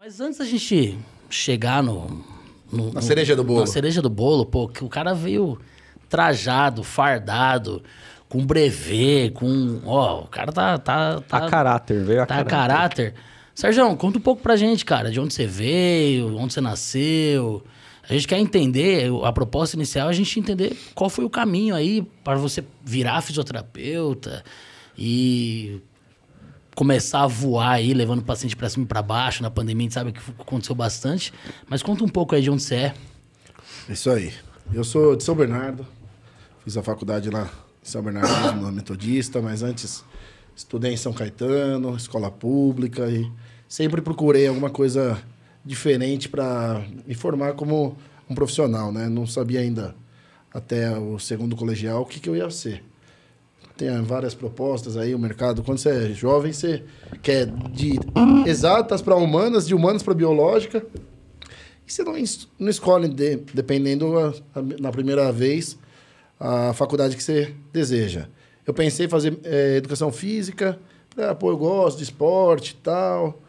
Mas antes da gente chegar Na cereja do bolo. Na cereja do bolo, pô, que o cara veio trajado, fardado, com brevê, com... Ó, o cara tá A caráter, veio a tá caráter. Sérgio, conta um pouco pra gente, cara, de onde você veio, onde você nasceu. A gente quer entender, a proposta inicial é a gente entender qual foi o caminho aí para você virar fisioterapeuta e começar a voar aí, levando o paciente pra cima e pra baixo. Na pandemia, a gente sabe que aconteceu bastante. Mas conta um pouco aí de onde você é. Isso aí. Eu sou de São Bernardo. Fiz a faculdade lá em São Bernardo, mesmo, na Metodista, mas antes estudei em São Caetano, escola pública, e sempre procurei alguma coisa diferente para me formar como um profissional, né? Não sabia ainda, até o segundo colegial, o que eu ia ser. Tem várias propostas aí, o mercado. Quando você é jovem, você quer de exatas para humanas, de humanas para biológica. E você não escolhe, dependendo, na primeira vez, a faculdade que você deseja. Eu pensei em fazer educação física. Pô, eu gosto de esporte e tal.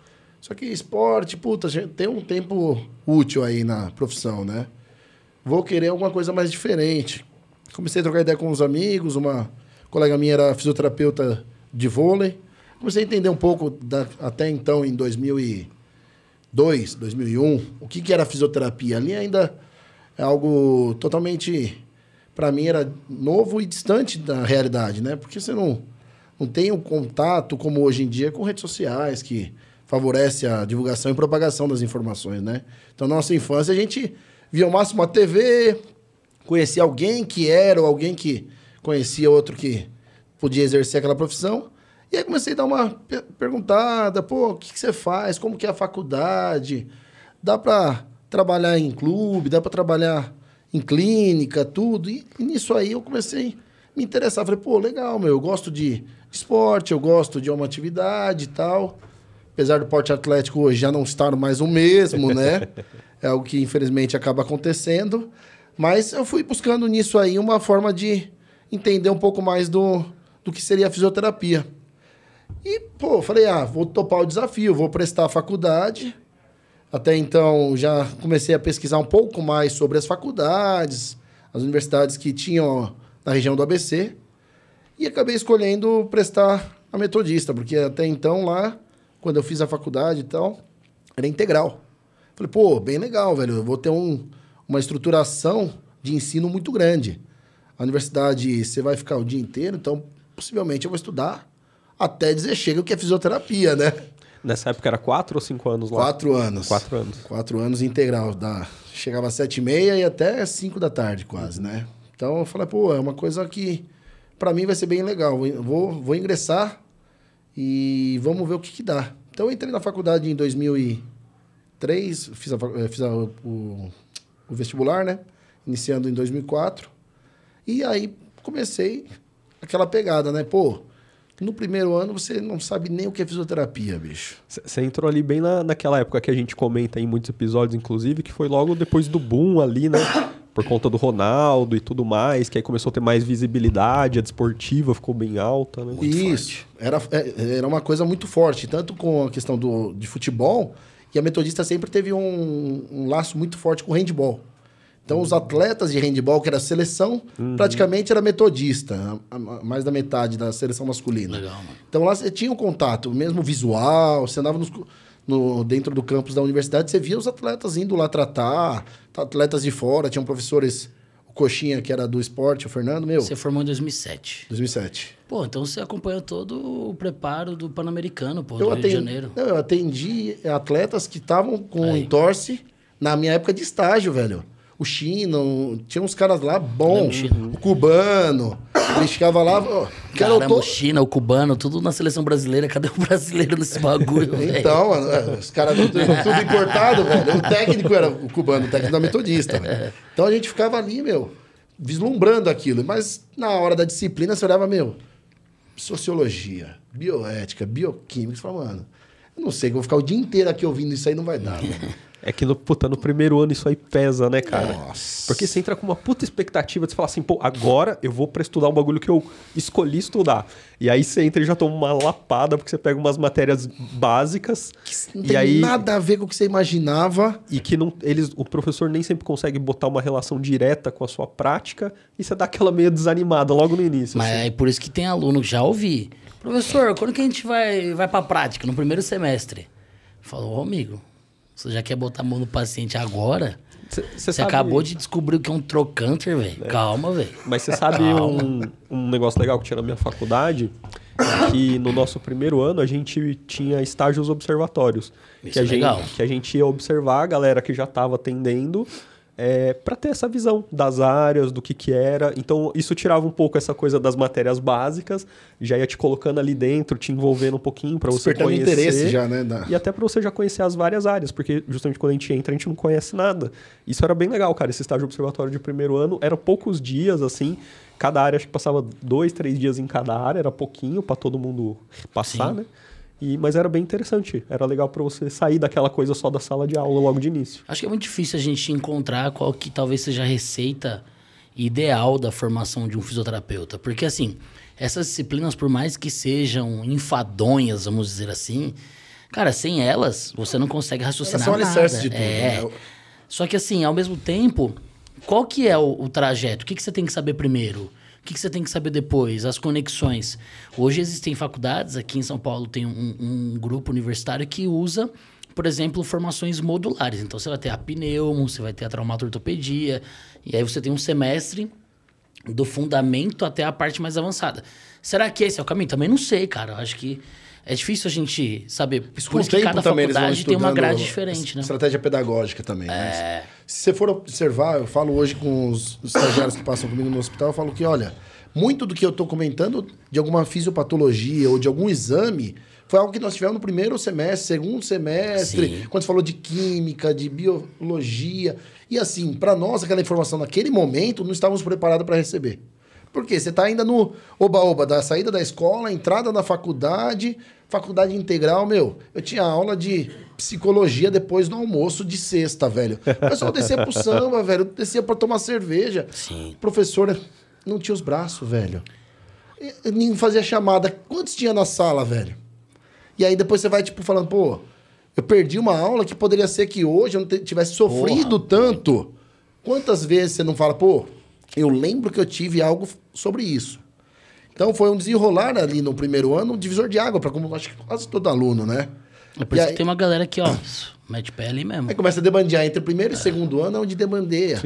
Só que esporte, puta, tem um tempo útil aí na profissão, né? Vou querer alguma coisa mais diferente. Comecei a trocar ideia com uns amigos, uma colega minha era fisioterapeuta de vôlei. Comecei a entender um pouco, até então, em 2002, 2001, o que era fisioterapia. Ali ainda é algo totalmente, para mim, era novo e distante da realidade, né? Porque você não tem um contato, como hoje em dia, com redes sociais, que favorece a divulgação e propagação das informações, né? Então, na nossa infância, a gente via ao máximo a TV, conhecia alguém que era, ou alguém que conhecia outro que podia exercer aquela profissão. E aí comecei a dar uma perguntada, pô, o que você faz? Como que é a faculdade? Dá para trabalhar em clube? Dá para trabalhar em clínica? Tudo? E nisso aí eu comecei a me interessar. Falei, pô, legal, eu gosto de esporte, eu gosto de uma atividade e tal. Apesar do porte atlético hoje já não estar mais o mesmo, né? É algo que, infelizmente, acaba acontecendo. Mas eu fui buscando nisso aí uma forma de entender um pouco mais do que seria a fisioterapia. E, pô, falei, vou topar o desafio, vou prestar a faculdade. Até então, já comecei a pesquisar um pouco mais sobre as faculdades, as universidades que tinham na região do ABC. E acabei escolhendo prestar a Metodista, porque até então lá, quando eu fiz a faculdade e tal, era integral. Falei, pô, bem legal, velho. Eu vou ter uma estruturação de ensino muito grande. A universidade, você vai ficar o dia inteiro, então, possivelmente, eu vou estudar até dizer chega o que é fisioterapia, né? Nessa época era 4 ou 5 anos lá? 4 anos. 4 anos. 4 anos integral. Chegava às 7h30 e até 5 da tarde, quase, né? Então, eu falei, pô, é uma coisa que, para mim, vai ser bem legal. Vou ingressar e vamos ver o que dá. Então, eu entrei na faculdade em 2003, fiz o vestibular, né? Iniciando em 2004. E aí, comecei aquela pegada, né? Pô, no primeiro ano você não sabe nem o que é fisioterapia, bicho. Você entrou ali bem naquela época que a gente comenta em muitos episódios, inclusive, que foi logo depois do boom ali, né? Por conta do Ronaldo e tudo mais, que aí começou a ter mais visibilidade, a desportiva ficou bem alta, né? Muito Isso. forte. Era uma coisa muito forte, tanto com a questão de futebol, e a Metodista sempre teve um laço muito forte com o handball. Então, os atletas de handball, que era a seleção, praticamente era Metodista, mais da metade da seleção masculina. Legal, mano. Então, lá você tinha um contato, mesmo visual, você andava dentro do campus da universidade, você via os atletas indo lá tratar, atletas de fora, tinham professores, o Coxinha, que era do esporte, o Fernando, Você formou em 2007. 2007. Pô, então você acompanhou todo o preparo do Pan-Americano, pô, do Eu Rio de Janeiro. eu atendi atletas que estavam com entorse na minha época de estágio, velho. O Chino, tinha uns caras lá bons, o cubano, ele ficava lá... Caramba, o China, o cubano, tudo na seleção brasileira. Cadê o brasileiro nesse bagulho, velho? Então, mano, os caras tudo importado, velho. O técnico era o cubano, o técnico da Metodista, velho. Então a gente ficava ali, vislumbrando aquilo. Mas na hora da disciplina, você olhava, sociologia, bioética, bioquímica. Você falava, mano, eu não sei, que eu vou ficar o dia inteiro aqui ouvindo isso aí, não vai dar, velho. É que no primeiro ano isso aí pesa, né, cara? Nossa. Porque você entra com uma puta expectativa de você falar assim, pô, agora eu vou pra estudar um bagulho que eu escolhi estudar. E aí você entra e já toma uma lapada, porque você pega umas matérias básicas. Não e tem aí, nada a ver com o que você imaginava. E que não, o professor nem sempre consegue botar uma relação direta com a sua prática. E você dá aquela meio desanimada logo no início. Mas assim. é por isso que tem aluno que já ouvi. Professor, quando que a gente vai pra prática? No primeiro semestre. Falou, ô amigo, você já quer botar a mão no paciente agora? Você acabou de descobrir o que é um trocânter, velho. Calma, velho. Mas você sabe um negócio legal que tinha na minha faculdade? Que no nosso primeiro ano a gente tinha estágios observatórios. Isso é legal. Que a gente ia observar a galera que já estava atendendo para ter essa visão das áreas, do que era. Então isso tirava um pouco essa coisa das matérias básicas, já ia te colocando ali dentro, te envolvendo um pouquinho para você conhecer. Interesse já, né? E até para você já conhecer as várias áreas, porque justamente quando a gente entra, a gente não conhece nada. Isso era bem legal, cara. Esse estágio observatório de primeiro ano era poucos dias, assim. Cada área, acho que passava 2, 3 dias em cada área, era pouquinho para todo mundo passar, né? Mas era bem interessante. Era legal para você sair daquela coisa só da sala de aula logo de início. Acho que é muito difícil a gente encontrar qual que talvez seja a receita ideal da formação de um fisioterapeuta. Porque, assim, essas disciplinas, por mais que sejam enfadonhas, vamos dizer assim, cara, sem elas, você não consegue raciocinar nada. Elas são alicerce de tudo, né? Só que, assim, ao mesmo tempo, qual que é o trajeto? O que você tem que saber primeiro? O que você tem que saber depois? As conexões. Hoje existem faculdades, aqui em São Paulo tem um grupo universitário que usa, por exemplo, formações modulares. Então, você vai ter a pneumo, você vai ter a traumato-ortopedia, e aí você tem um semestre do fundamento até a parte mais avançada. Será que esse é o caminho? Também não sei, cara. Eu acho que é difícil a gente saber. Por isso que cada faculdade tem uma grade diferente, né? Estratégia pedagógica também. Se você for observar, eu falo hoje com os estagiários que passam comigo no hospital, eu falo que, olha, muito do que eu estou comentando de alguma fisiopatologia ou de algum exame foi algo que nós tivemos no primeiro semestre, segundo semestre, Sim. quando você falou de química, de biologia. E assim, para nós, aquela informação naquele momento, não estávamos preparados para receber. Por quê? Você está ainda no oba-oba da saída da escola, entrada na faculdade integral, meu. Eu tinha aula de psicologia depois do almoço de sexta, velho. O pessoal descia pro samba, velho. Descia pra tomar cerveja. Sim. O professor não tinha os braços, velho. Nem fazia chamada. Quantos tinha na sala, velho? E aí depois você vai, tipo, falando, pô, eu perdi uma aula que poderia ser que hoje eu não tivesse sofrido tanto. Quantas vezes você não fala, pô, eu lembro que eu tive algo sobre isso. Então, foi um desenrolar ali no primeiro ano, um divisor de água para como acho que quase todo aluno, né? É por isso que tem uma galera que, ó, mete pé ali mesmo. Aí começa a debandear. Entre o primeiro e segundo ano é onde debandeia.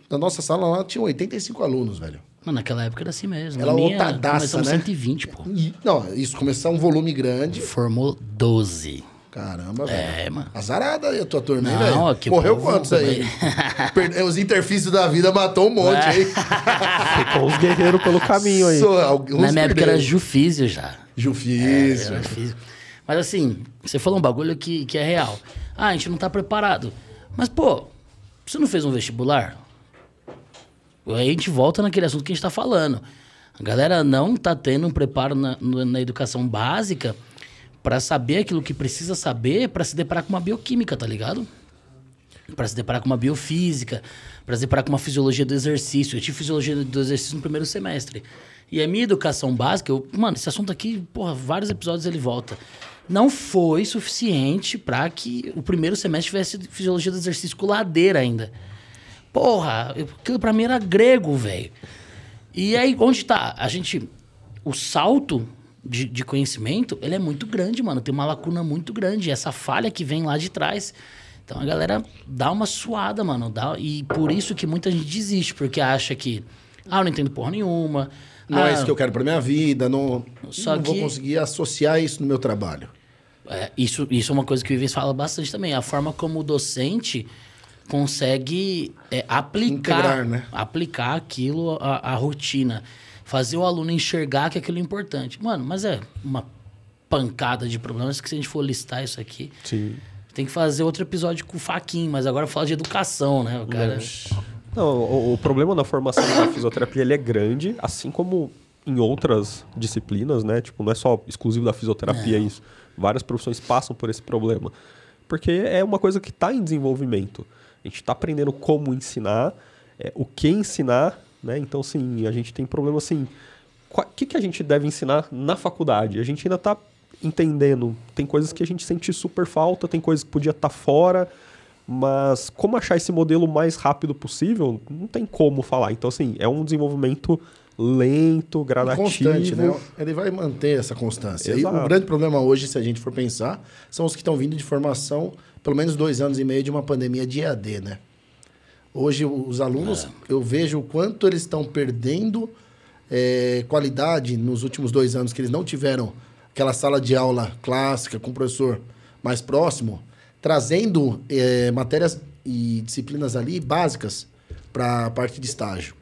Na nossa sala lá, tinha 85 alunos, velho. Mano, naquela época era assim mesmo. Ela lotadaça, começamos né? 120, pô. Não, isso começou um volume grande. Formou 12. Caramba, velho. Mano. Azarada aí a tua turma, hein, Não, velho? aqui Morreu povo, quantos aí? Os interfícios da vida matou um monte aí. Ficou os guerreiros pelo caminho aí. Na minha época era Jufísio já. Jufísio. Era físico. Mas assim, você falou um bagulho que é real. Ah, a gente não tá preparado. Mas, pô, você não fez um vestibular? Aí a gente volta naquele assunto que a gente tá falando. A galera não tá tendo um preparo na educação básica para saber aquilo que precisa saber para se deparar com uma bioquímica, tá ligado? Para se deparar com uma biofísica, para se deparar com uma fisiologia do exercício. Eu tive fisiologia do exercício no primeiro semestre. E a minha educação básica, mano, esse assunto aqui, porra, vários episódios ele volta. Não foi suficiente para que o primeiro semestre tivesse fisiologia do exercício com ladeira ainda. Porra, aquilo pra mim era grego, velho. E aí, onde tá? O salto de conhecimento, ele é muito grande, mano. Tem uma lacuna muito grande. Essa falha que vem lá de trás. Então, a galera dá uma suada, mano. E por isso que muita gente desiste. Porque acha que, eu não entendo porra nenhuma. Não é isso que eu quero pra minha vida. Não Só vou conseguir associar isso no meu trabalho. Isso é uma coisa que o Ives fala bastante também. A forma como o docente consegue Integrar, né? aplicar aquilo à rotina. Fazer o aluno enxergar que aquilo é importante. Mano, mas é uma pancada de problemas que se a gente for listar isso aqui... Sim. Tem que fazer outro episódio com o Faquin, mas agora falar de educação, né? O cara... Não, o problema da formação da fisioterapia ele é grande, assim como em outras disciplinas, né? Tipo, não é só exclusivo da fisioterapia isso. Várias profissões passam por esse problema. porque é uma coisa que está em desenvolvimento. A gente está aprendendo como ensinar, o que ensinar, né? Então, assim, a gente tem problema assim... O que a gente deve ensinar na faculdade? A gente ainda está entendendo. Tem coisas que a gente sente super falta, tem coisas que podia estar fora, mas como achar esse modelo o mais rápido possível, não tem como falar. Então, assim, é um desenvolvimento lento, gradativo. Constante, né? Ele vai manter essa constância. E o grande problema hoje, se a gente for pensar, são os que estão vindo de formação, pelo menos 2 anos e meio de uma pandemia de EAD, né? Hoje, os alunos, eu vejo o quanto eles estão perdendo qualidade nos últimos 2 anos, que eles não tiveram aquela sala de aula clássica com o professor mais próximo, trazendo matérias e disciplinas ali básicas para a parte de estágio.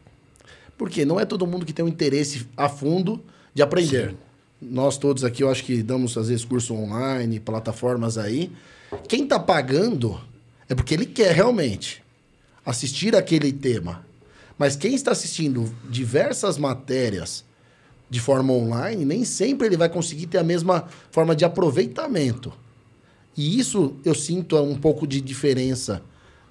Porque não é todo mundo que tem um interesse a fundo de aprender. Sim. Nós todos aqui, eu acho que damos, às vezes, curso online, plataformas aí. Quem está pagando é porque ele quer realmente assistir aquele tema. Mas quem está assistindo diversas matérias de forma online, nem sempre ele vai conseguir ter a mesma forma de aproveitamento. E isso eu sinto um pouco de diferença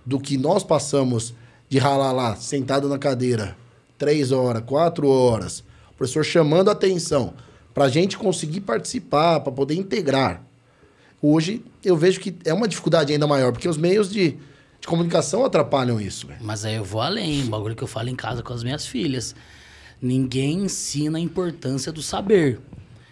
do que nós passamos de ralar lá, sentado na cadeira, 3 horas, 4 horas, o professor chamando a atenção para a gente conseguir participar, para poder integrar. Hoje eu vejo que é uma dificuldade ainda maior, porque os meios de comunicação atrapalham isso. Véio. Mas aí eu vou além, um bagulho que eu falo em casa com as minhas filhas. Ninguém ensina a importância do saber.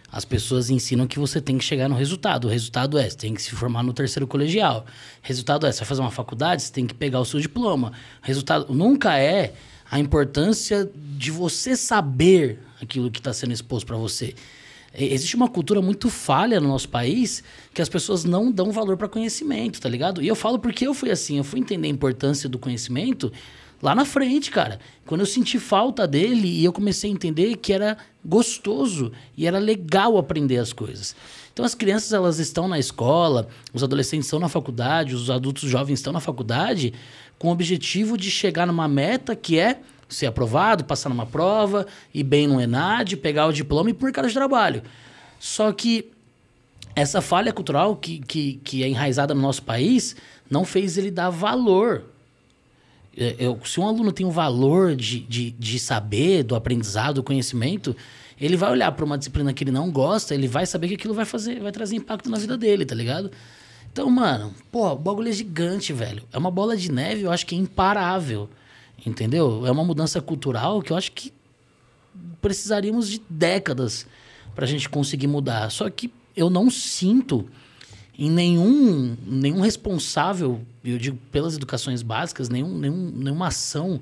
As pessoas ensinam que você tem que chegar no resultado. O resultado é, você tem que se formar no 3º colegial. O resultado é, você vai fazer uma faculdade, você tem que pegar o seu diploma. O resultado nunca é a importância de você saber aquilo que está sendo exposto para você. Existe uma cultura muito falha no nosso país que as pessoas não dão valor para conhecimento, tá ligado? E eu falo porque eu fui assim, eu fui entender a importância do conhecimento lá na frente, cara. Quando eu senti falta dele e eu comecei a entender que era gostoso e era legal aprender as coisas. Então as crianças, elas estão na escola, os adolescentes estão na faculdade, os adultos jovens estão na faculdade com o objetivo de chegar numa meta que é ser aprovado, passar numa prova, ir bem no ENAD, pegar o diploma e ir pro mercado de trabalho. Só que essa falha cultural que é enraizada no nosso país não fez ele dar valor. Se um aluno tem um valor de saber, do aprendizado, do conhecimento, ele vai olhar para uma disciplina que ele não gosta, ele vai saber que aquilo vai trazer impacto na vida dele, tá ligado? Então, mano, pô, o bagulho é gigante, velho. É uma bola de neve, eu acho que é imparável. Entendeu? É uma mudança cultural que eu acho que precisaríamos de décadas para a gente conseguir mudar. Só que eu não sinto em nenhum responsável, eu digo pelas educações básicas, nenhuma ação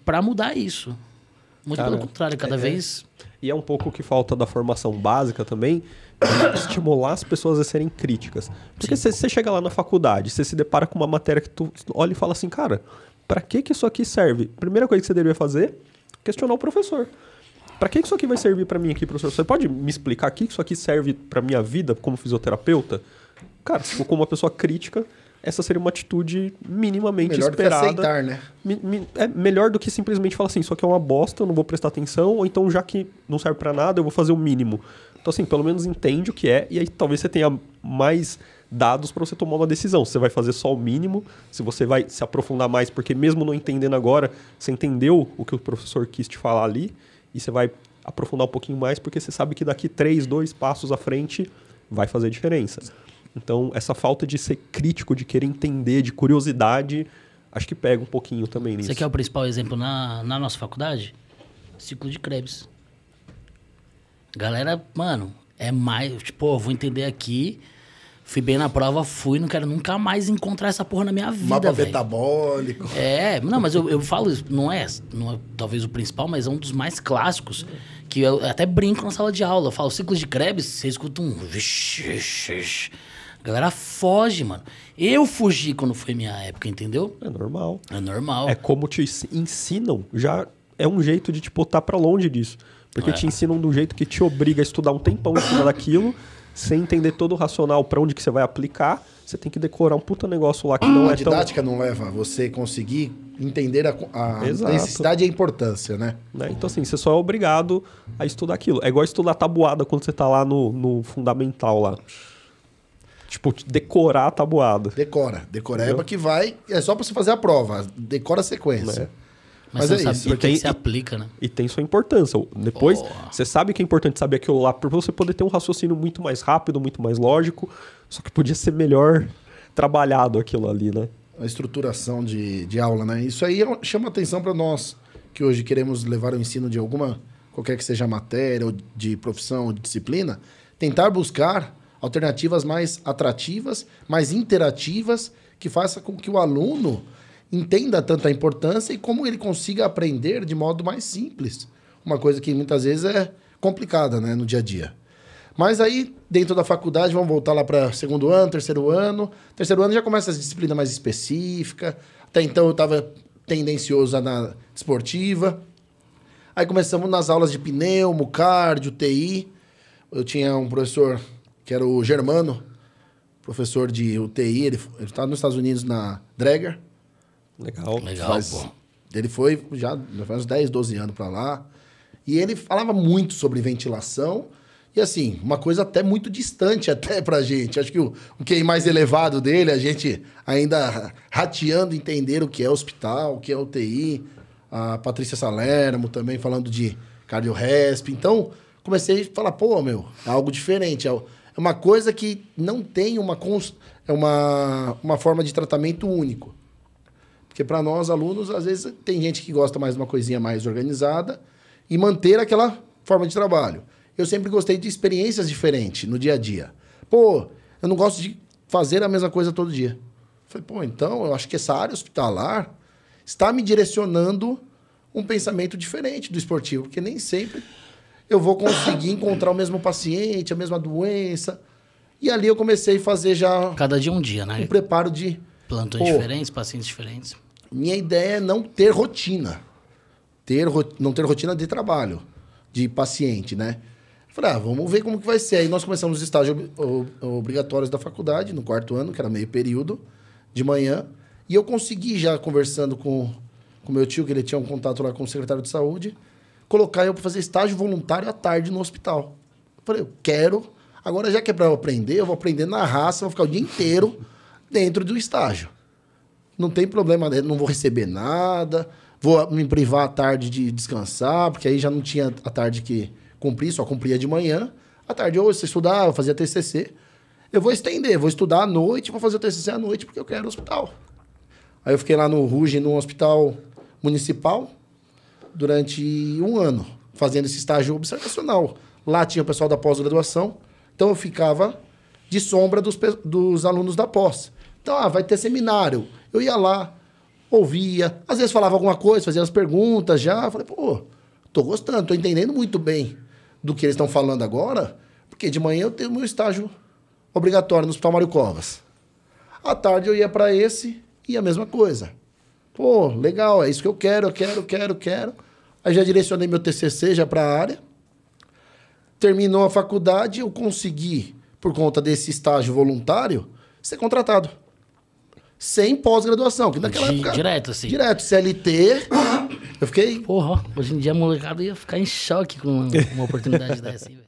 para mudar isso. Muito pelo contrário, cada vez... E é um pouco o que falta da formação básica também, de estimular as pessoas a serem críticas. Porque você chega lá na faculdade, você se depara com uma matéria que tu olha e fala assim, cara... Para que isso aqui serve? Primeira coisa que você deveria fazer, questionar o professor. Para que isso aqui vai servir para mim aqui, professor? Você pode me explicar que isso aqui serve para minha vida como fisioterapeuta? Cara, se for como uma pessoa crítica, essa seria uma atitude minimamente melhor esperada. Melhor do que aceitar, né? É melhor do que simplesmente falar assim, isso aqui é uma bosta, eu não vou prestar atenção, ou então já que não serve para nada, eu vou fazer o mínimo. Então assim, pelo menos entende o que é, e aí talvez você tenha mais dados para você tomar uma decisão. Se você vai fazer só o mínimo, se você vai se aprofundar mais, porque mesmo não entendendo agora, você entendeu o que o professor quis te falar ali, e você vai aprofundar um pouquinho mais, porque você sabe que daqui 2 passos à frente vai fazer diferença. Então, essa falta de ser crítico, de querer entender, de curiosidade, acho que pega um pouquinho também nisso. Você quer o principal exemplo na nossa faculdade? Ciclo de Krebs. Galera, mano, é mais... Tipo, eu vou entender aqui... Fui bem na prova, não quero nunca mais encontrar essa porra na minha vida, mapa metabólico. Não, mas eu falo isso, não é talvez o principal, mas é um dos mais clássicos, que eu até brinco na sala de aula. Eu falo, ciclo de Krebs, você escuta um... A galera foge, mano. Eu fugi quando foi minha época, entendeu? É normal. É normal. É como te ensinam, já é um jeito de te botar pra longe disso. Porque te ensinam de um jeito que te obriga a estudar um tempão em cima daquilo... Sem entender todo o racional para onde que você vai aplicar, você tem que decorar um puta negócio lá que não é tão... A didática não leva a você conseguir entender a necessidade e a importância, né? Então, assim, você só é obrigado a estudar aquilo. É igual estudar tabuada quando você tá lá no fundamental lá. Tipo, decorar a tabuada. Decoreba que vai... É só pra você fazer a prova. Decora a sequência. Mas você é sabe isso. por que tem- se aplica, né? E tem sua importância. Depois, Porra. você sabe que é importante saber aquilo lá pra você poder ter um raciocínio muito mais rápido, muito mais lógico. Só que podia ser melhor trabalhado aquilo ali, né? A estruturação de aula, né? Isso aí chama atenção para nós, que hoje queremos levar o ensino de alguma, qualquer que seja a matéria, ou de profissão, ou de disciplina, tentar buscar alternativas mais atrativas, mais interativas, que faça com que o aluno entenda tanto a importância e como ele consiga aprender de modo mais simples. Uma coisa que muitas vezes é complicada, né, no dia a dia. Mas aí, dentro da faculdade, vamos voltar lá para segundo ano, terceiro ano. Terceiro ano já começa as disciplinas mais específicas. Até então eu estava tendencioso na esportiva. Aí começamos nas aulas de pneumo, cardio, TI. Eu tinha um professor que era o Germano, professor de UTI. Ele está nos Estados Unidos na Dräger. Legal. Legal, pô. Ele foi já faz uns 10, 12 anos para lá. E ele falava muito sobre ventilação. E assim, uma coisa até muito distante até pra gente. Acho que o QI mais elevado dele, a gente ainda rateando entender o que é hospital, o que é UTI. A Patrícia Salermo também falando de cardiorresp. Então, comecei a falar, pô, meu, é algo diferente. É uma coisa que não tem uma forma de tratamento único. Porque para nós, alunos, às vezes tem gente que gosta mais de uma coisinha mais organizada e manter aquela forma de trabalho. Eu sempre gostei de experiências diferentes no dia a dia. Pô, eu não gosto de fazer a mesma coisa todo dia. Falei, pô, então eu acho que essa área hospitalar está me direcionando um pensamento diferente do esportivo, porque nem sempre eu vou conseguir encontrar o mesmo paciente, a mesma doença. E ali eu comecei a fazer já Cada dia um dia, né? um preparo de... Plantões diferentes, pacientes diferentes. Minha ideia é não ter rotina. Não ter rotina de trabalho, de paciente, né? Falei, vamos ver como que vai ser. Aí nós começamos os estágios obrigatórios da faculdade, no quarto ano, que era meio período, de manhã. E eu consegui já, conversando com meu tio, que ele tinha um contato lá com o secretário de saúde, colocar eu para fazer estágio voluntário à tarde no hospital. Falei, eu quero... Agora, já que é para eu aprender, eu vou aprender na raça, vou ficar o dia inteiro dentro do estágio. Não tem problema, não vou receber nada, vou me privar à tarde de descansar, porque aí já não tinha a tarde que cumprir, só cumpria de manhã. À tarde, ou você estudava, fazia TCC. Eu vou estender, vou estudar à noite, vou fazer o TCC à noite, porque eu quero hospital. Aí eu fiquei lá no Ruge, num hospital municipal, durante um ano, fazendo esse estágio observacional. Lá tinha o pessoal da pós-graduação, então eu ficava de sombra dos alunos da pós. Então, vai ter seminário. Eu ia lá, ouvia, às vezes falava alguma coisa, fazia as perguntas já. Falei, pô, tô gostando, tô entendendo muito bem do que eles estão falando agora, porque de manhã eu tenho meu estágio obrigatório no Hospital Mário Covas. À tarde eu ia para esse e a mesma coisa. Pô, legal, é isso que eu quero. Aí já direcionei meu TCC já para a área. Terminou a faculdade, eu consegui, por conta desse estágio voluntário, ser contratado. Sem pós-graduação, que naquela época... Direto, assim. Direto, CLT. Eu fiquei... Porra, ó, hoje em dia a molecada ia ficar em choque com uma oportunidade dessa, hein, velho.